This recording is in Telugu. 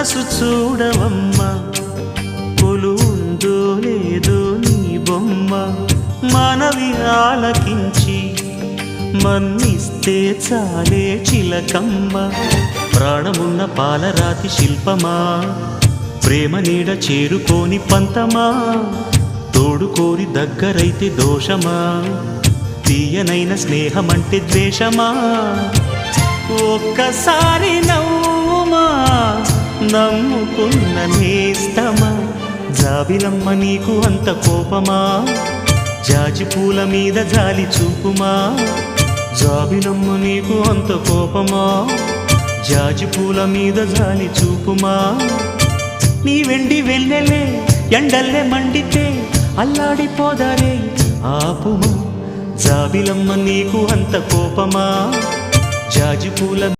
మనసు చూడవమ్మా కొలుందో లేదో నీ బొమ్మ మనవి ఆలకించి మన్నిస్తే చాలే చిలకమ్మ ప్రాణమున్న పాలరాతి శిల్పమా ప్రేమ నీడ చేరుకోని పంతమా తోడుకోరి దగ్గరైతే దోషమా తీయనైన స్నేహమంటే ద్వేషమా ఒక్కసారి నవ్వుమా నమ్ముకున్న నేస్తమా జాబిలమ్మ నీకు అంత కోపమా జాజి పూల మీద జాలి చూపుమా జాబిలమ్మ నీకు అంత కోపమా జాజి పూల మీద జాలి చూపుమా నీ వెండి వెన్నెలే ఎండల్లే మండితే అల్లాడిపోదారే ఆపుమా జాబిలమ్మ నీకు అంత కోపమా జాజి పూల